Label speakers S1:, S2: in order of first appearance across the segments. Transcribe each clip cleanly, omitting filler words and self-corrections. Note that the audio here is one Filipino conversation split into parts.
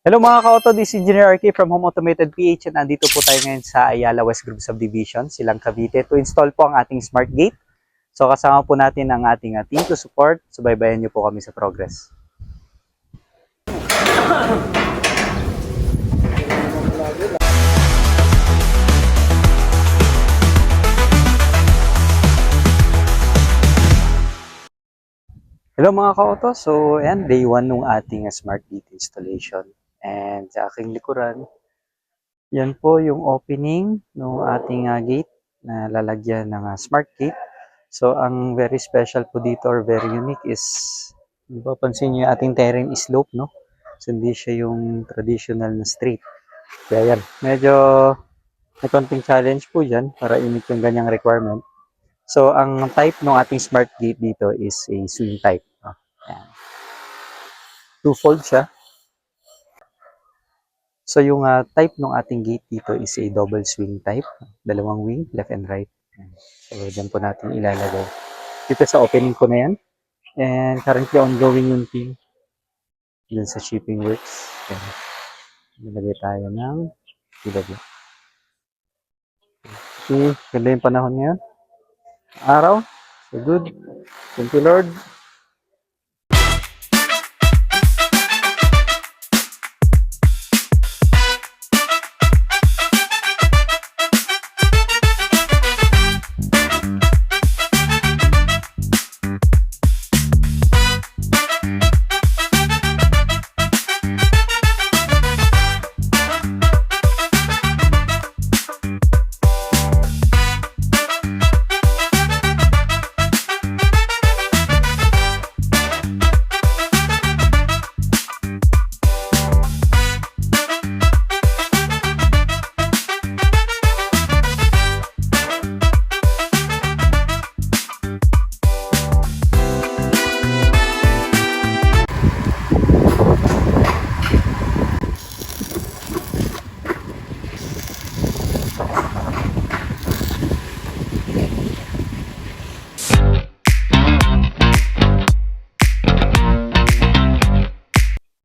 S1: Hello mga ka-auto, this is Engineer RK from Home Automated PH and andito po tayo ngayon sa Ayala West Group Subdivision, Silang Cavite, to install po ang ating smart gate. So kasama po natin ang ating team to support. Subaybayan niyo po kami sa progress. Hello mga ka-auto, so ayan, day 1 nung ating smart gate installation. And sa aking likuran, yan po yung opening ng ating gate na lalagyan ng smart gate. So, ang very special po dito or very unique is, mapapansin nyo yung ating terrain is slope, no? So, hindi siya yung traditional na straight. Kaya yan, medyo may konting challenge po dyan para i-meet yung ganyang requirement. So, ang type ng ating smart gate dito is a swing type. No? Yan. Two-fold siya. So, yung type ng ating gate dito is a double swing type. Dalawang wing, left and right. So, dyan po natin ilalagay. Dito sa opening ko na yan. And currently ongoing yung team. Dyan sa shipping works. Yan. Nilagay tayo ng PW. Okay, ganda yung panahon ngayon. Araw. So good. Thank you, Lord.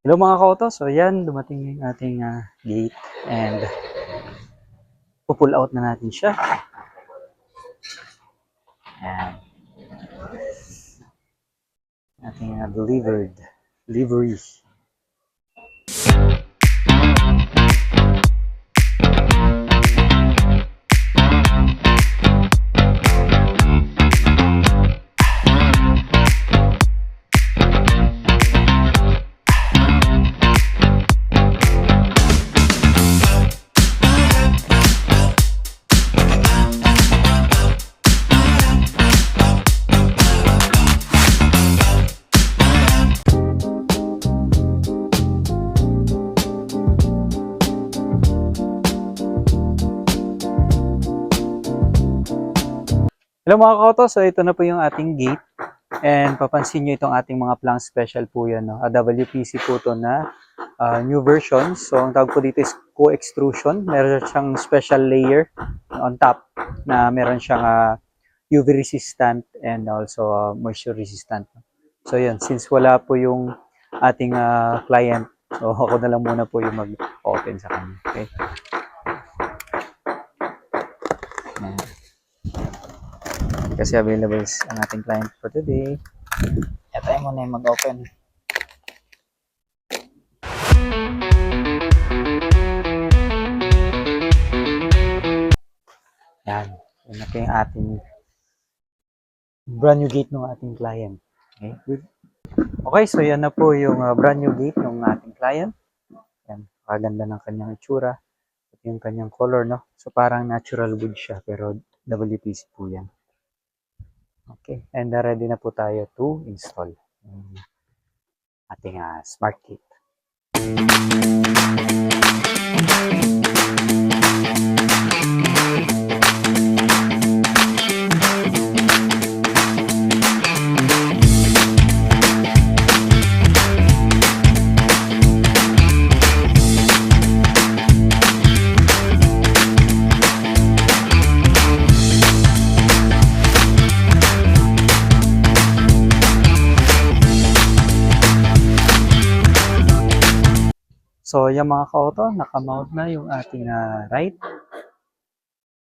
S1: Hello mga ka-auto, so yan, dumating yung ating gate and pull out na natin siya. Yan. Ating delivery. Hello mga ka-auto, so ito na po yung ating gate and papansin nyo itong ating mga plank special po yan. No? WPC po ito na new version. So ang tawag po dito is co-extrusion. Meron siyang special layer on top na meron siyang UV resistant and also moisture resistant. So yan, since wala po yung ating client, so ako na lang muna po yung mag-open sa kanya. Okay. Kasi available ang ating client for today. Kaya tayo muna yung mag-open. Yan. Yan na po yung ating brand new gate ng ating client. Okay, good. Okay, so yan na po yung brand new gate ng ating client. Yan. Kaganda ng kanyang itsura. At yung kanyang color, no? So parang natural wood siya, pero WPC po yan. Okay, and ready na po tayo to install ating smart gate. So, yung mga ka-auto, nakamount na yung ating right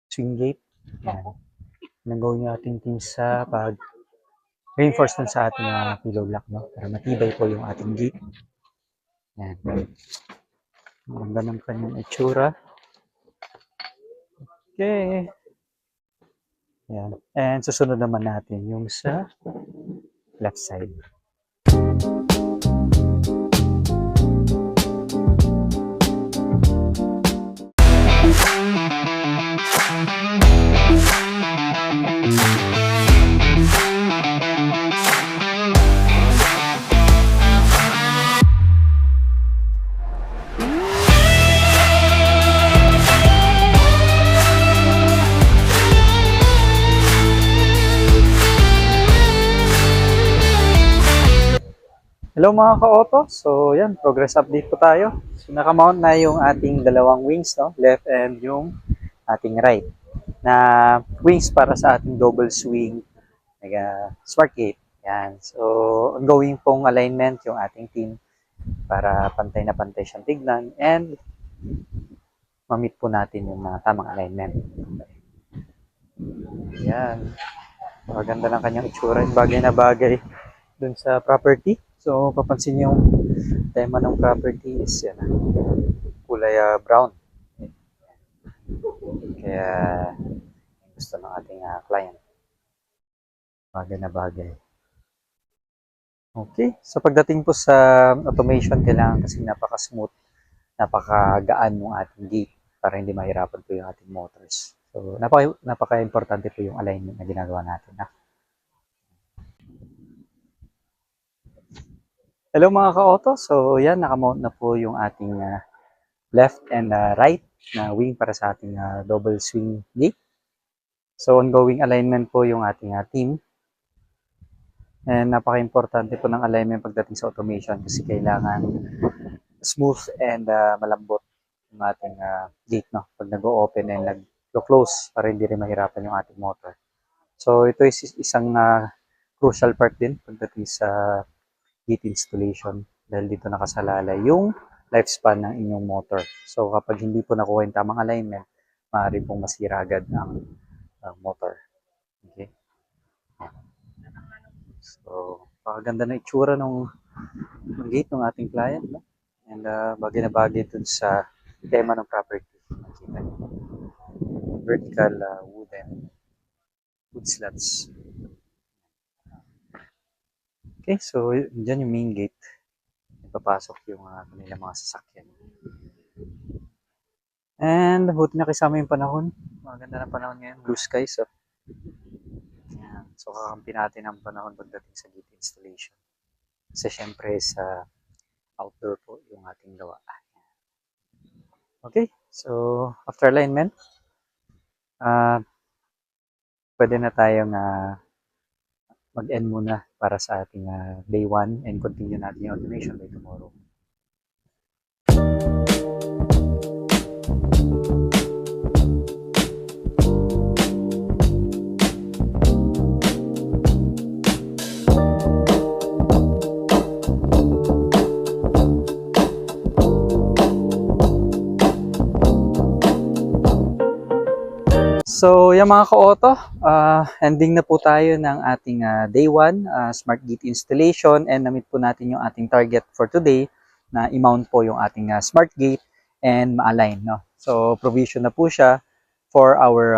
S1: swing gate. Yan. Nag-go yung ating team sa pag-reinforcement sa ating pillow block, no? Para matibay po yung ating gate. Yan. Maganda ng kanyang itsura. Okay. Yan. And susunod naman natin yung sa left side. Hello mga ka-auto. So, yan, progress update po tayo. So, nakamount na yung ating dalawang wings, no? Left and yung ating right. Na wings para sa ating double swing smart gate. Yan. So, ongoing pong alignment yung ating team para pantay na pantay siyang tignan and ma-meet po natin yung tamang alignment. Yan. Maganda ng kanyang itsura. Bagay na bagay dun sa property. So, papansin niyo yung tema ng property is yan, kulay brown. Kaya, gusto ng ating client. Bagay na bagay. Okay. So, pagdating po sa automation, kailangan kasi napaka-smooth, napakagaan ng ating gate para hindi mahirapan po yung ating motors. So, napaka-importante po yung alignment na ginagawa natin. Hello mga ka-auto. So, yan, nakamount na po yung ating left and right na wing para sa ating double swing gate. So, ongoing alignment po yung ating team. And napaka-importante po ng alignment pagdating sa automation kasi kailangan smooth and malambot yung ating gate, no? Pag nag-o-open and nag-close para hindi rin mahirapan yung ating motor. So, ito is isang crucial part din pagdating sa gate installation dahil dito nakasalalay yung lifespan ng inyong motor. So, kapag hindi po nakuha yung tamang alignment, maaari pong masira agad ang motor. Okay? So, pakaganda na itsura ng gate ng ating client. No? And bagay na bagay dun sa tema ng property. Nakita niyo. Vertical wood slats. Okay, so dyan yung main gate. Papasok yung kanilang mga sasakyan. And buti na kasama yung panahon. Maganda ng panahon ngayon. Blue skies. So, yan. So kakampi natin ang panahon pagdating sa gate installation. Kasi syempre sa outdoor po yung ating gawa. Okay, so after alignment, pwede na tayong mag-end muna para sa ating day 1 and continue natin yung automation by tomorrow. So, yung mga ka-auto, ending na po tayo ng ating day 1 smart gate installation and na-meet po natin yung ating target for today na i-mount po yung ating smart gate and ma-align. No? So, provision na po siya for our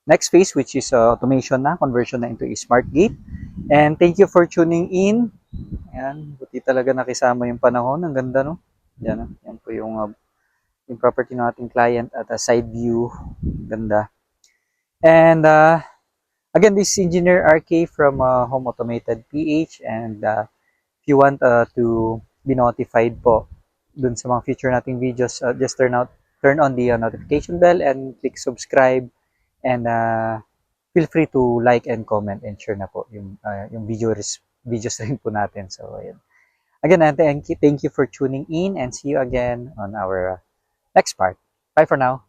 S1: next phase which is automation na, conversion na into a smart gate. And thank you for tuning in. Ayan, buti talaga nakisama yung panahon. Ang ganda, no? Yan, yan po yung property ng ating client at a side view. Ganda. And again, this is Engineer RK from Home Automated PH. And if you want to be notified po dun sa mga future nating videos, just turn on the notification bell and click subscribe. And feel free to like and comment and share na po yung videos rin po natin. So, ayan. Again, thank you for tuning in and see you again on our next part. Bye for now.